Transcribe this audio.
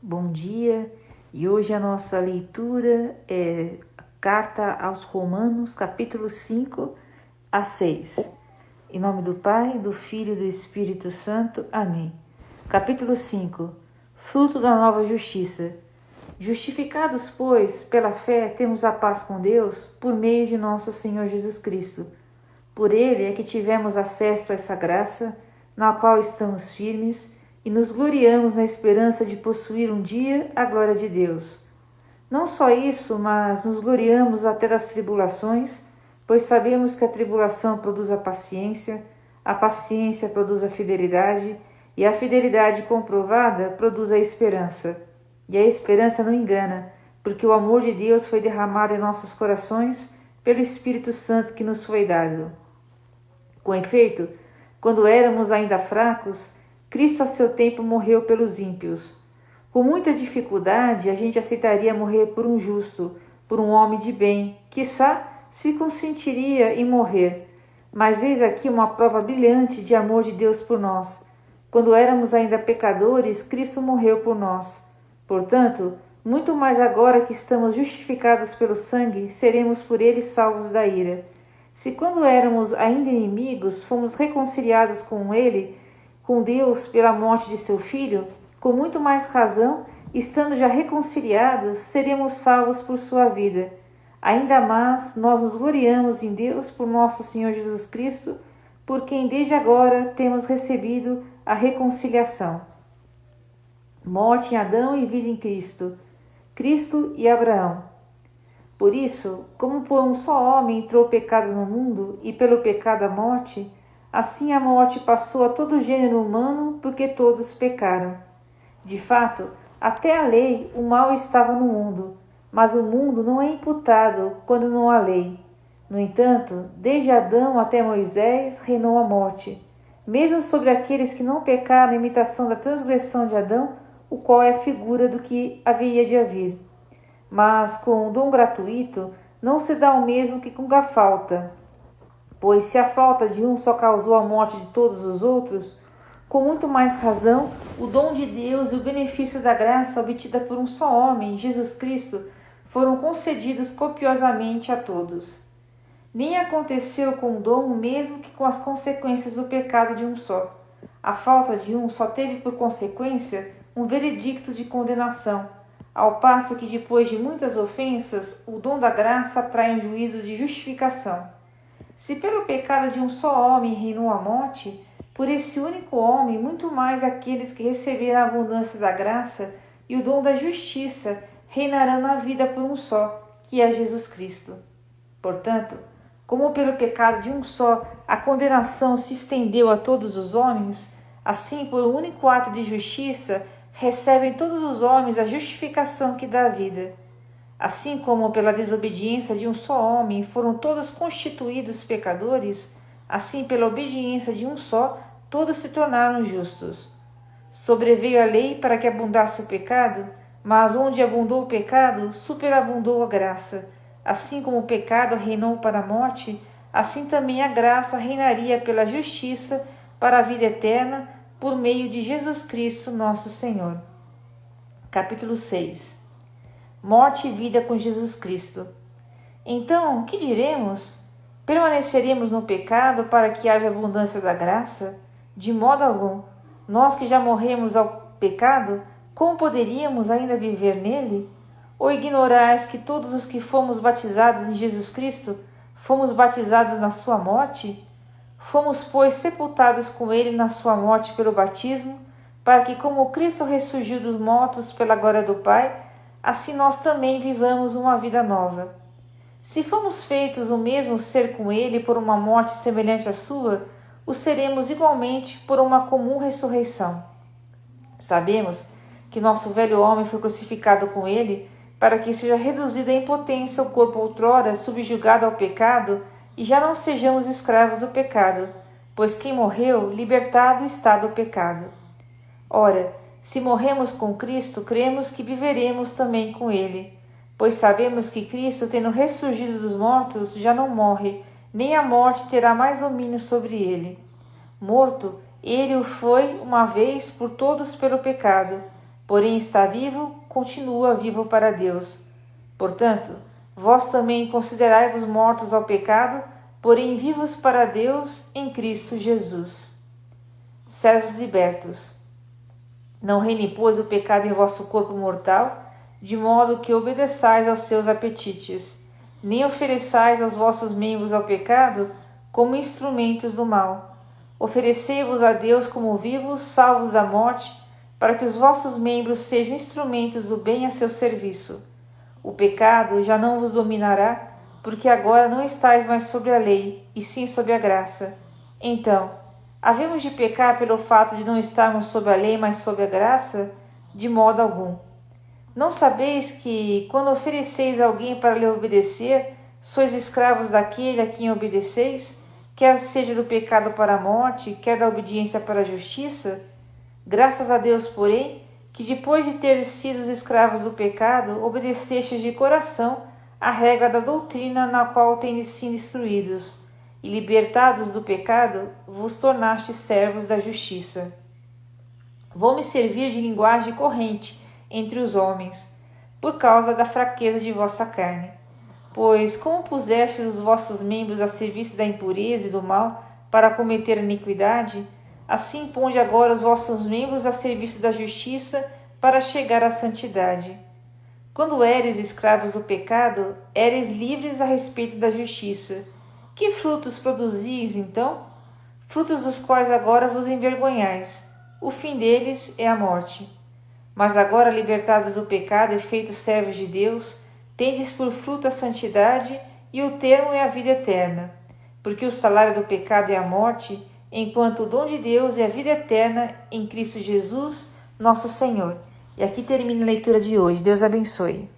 Bom dia, e hoje a nossa leitura é a Carta aos Romanos, capítulo 5 a 6. Em nome do Pai, do Filho e do Espírito Santo. Amém. Capítulo 5. Fruto da nova justiça. Justificados, pois, pela fé, temos a paz com Deus por meio de nosso Senhor Jesus Cristo. Por ele é que tivemos acesso a essa graça, na qual estamos firmes, e nos gloriamos na esperança de possuir um dia a glória de Deus. Não só isso, mas nos gloriamos até das tribulações, pois sabemos que a tribulação produz a paciência produz a fidelidade, e a fidelidade comprovada produz a esperança. E a esperança não engana, porque o amor de Deus foi derramado em nossos corações pelo Espírito Santo que nos foi dado. Com efeito, quando éramos ainda fracos, Cristo a seu tempo morreu pelos ímpios. Com muita dificuldade, a gente aceitaria morrer por um justo, por um homem de bem, quiçá se consentiria em morrer. Mas eis aqui uma prova brilhante de amor de Deus por nós. Quando éramos ainda pecadores, Cristo morreu por nós. Portanto, muito mais agora que estamos justificados pelo sangue, seremos por ele salvos da ira. Se quando éramos ainda inimigos, fomos reconciliados com ele, com Deus pela morte de seu Filho, com muito mais razão, estando já reconciliados, seremos salvos por sua vida. Ainda mais, nós nos gloriamos em Deus por nosso Senhor Jesus Cristo, por quem desde agora temos recebido a reconciliação. Morte em Adão e vida em Cristo. Cristo e Abraão. Por isso, como por um só homem entrou o pecado no mundo, e pelo pecado a morte, assim a morte passou a todo o gênero humano, porque todos pecaram. De fato, até a lei, o mal estava no mundo, mas o mundo não é imputado quando não há lei. No entanto, desde Adão até Moisés reinou a morte, mesmo sobre aqueles que não pecaram em imitação da transgressão de Adão, o qual é a figura do que haveria de haver. Mas com o dom gratuito não se dá o mesmo que com a falta. Pois se a falta de um só causou a morte de todos os outros, com muito mais razão, o dom de Deus e o benefício da graça obtida por um só homem, Jesus Cristo, foram concedidos copiosamente a todos. Nem aconteceu com o dom o mesmo que com as consequências do pecado de um só. A falta de um só teve por consequência um veredicto de condenação, ao passo que depois de muitas ofensas, o dom da graça traz um juízo de justificação. Se pelo pecado de um só homem reinou a morte, por esse único homem, muito mais aqueles que receberam a abundância da graça e o dom da justiça reinarão na vida por um só, que é Jesus Cristo. Portanto, como pelo pecado de um só a condenação se estendeu a todos os homens, assim por um único ato de justiça recebem todos os homens a justificação que dá a vida. Assim como pela desobediência de um só homem foram todos constituídos pecadores, assim pela obediência de um só todos se tornaram justos. Sobreveio a lei para que abundasse o pecado, mas onde abundou o pecado, superabundou a graça. Assim como o pecado reinou para a morte, assim também a graça reinaria pela justiça para a vida eterna, por meio de Jesus Cristo, nosso Senhor. Capítulo 6. Morte e vida com Jesus Cristo. Então, que diremos? Permaneceremos no pecado para que haja abundância da graça? De modo algum. Nós que já morremos ao pecado, como poderíamos ainda viver nele? Ou ignorais que todos os que fomos batizados em Jesus Cristo, fomos batizados na sua morte? Fomos, pois, sepultados com ele na sua morte pelo batismo, para que, como Cristo ressurgiu dos mortos pela glória do Pai, assim nós também vivamos uma vida nova. Se fomos feitos o mesmo ser com ele por uma morte semelhante à sua, o seremos igualmente por uma comum ressurreição. Sabemos que nosso velho homem foi crucificado com ele, para que seja reduzido à impotência o corpo outrora subjugado ao pecado, e já não sejamos escravos do pecado, pois quem morreu, libertado está do pecado. Ora, se morremos com Cristo, cremos que viveremos também com ele, pois sabemos que Cristo, tendo ressurgido dos mortos, já não morre, nem a morte terá mais domínio sobre ele. Morto, ele o foi uma vez por todos pelo pecado, porém está vivo, continua vivo para Deus. Portanto, vós também considerai-vos mortos ao pecado, porém vivos para Deus em Cristo Jesus. Servos libertos. Não reine, pois, o pecado em vosso corpo mortal, de modo que obedeçais aos seus apetites, nem ofereçais aos vossos membros ao pecado como instrumentos do mal. Oferecei-vos a Deus como vivos, salvos da morte, para que os vossos membros sejam instrumentos do bem a seu serviço. O pecado já não vos dominará, porque agora não estáis mais sobre a lei, e sim sobre a graça. Então, havemos de pecar pelo fato de não estarmos sob a lei, mas sob a graça? De modo algum. Não sabeis que, quando ofereceis alguém para lhe obedecer, sois escravos daquele a quem obedeceis, quer seja do pecado para a morte, quer da obediência para a justiça? Graças a Deus, porém, que depois de teres sido escravos do pecado, obedecestes de coração a regra da doutrina na qual tendes sido instruídos, e libertados do pecado, vos tornastes servos da justiça. Vou-me servir de linguagem corrente entre os homens, por causa da fraqueza de vossa carne. Pois, como pusestes os vossos membros a serviço da impureza e do mal para cometer a iniquidade, assim ponde agora os vossos membros a serviço da justiça para chegar à santidade. Quando éreis escravos do pecado, éreis livres a respeito da justiça. Que frutos produzis, então? Frutos dos quais agora vos envergonhais. O fim deles é a morte. Mas agora, libertados do pecado e feitos servos de Deus, tendes por fruto a santidade, e o termo é a vida eterna. Porque o salário do pecado é a morte, enquanto o dom de Deus é a vida eterna em Cristo Jesus, nosso Senhor. E aqui termina a leitura de hoje. Deus abençoe.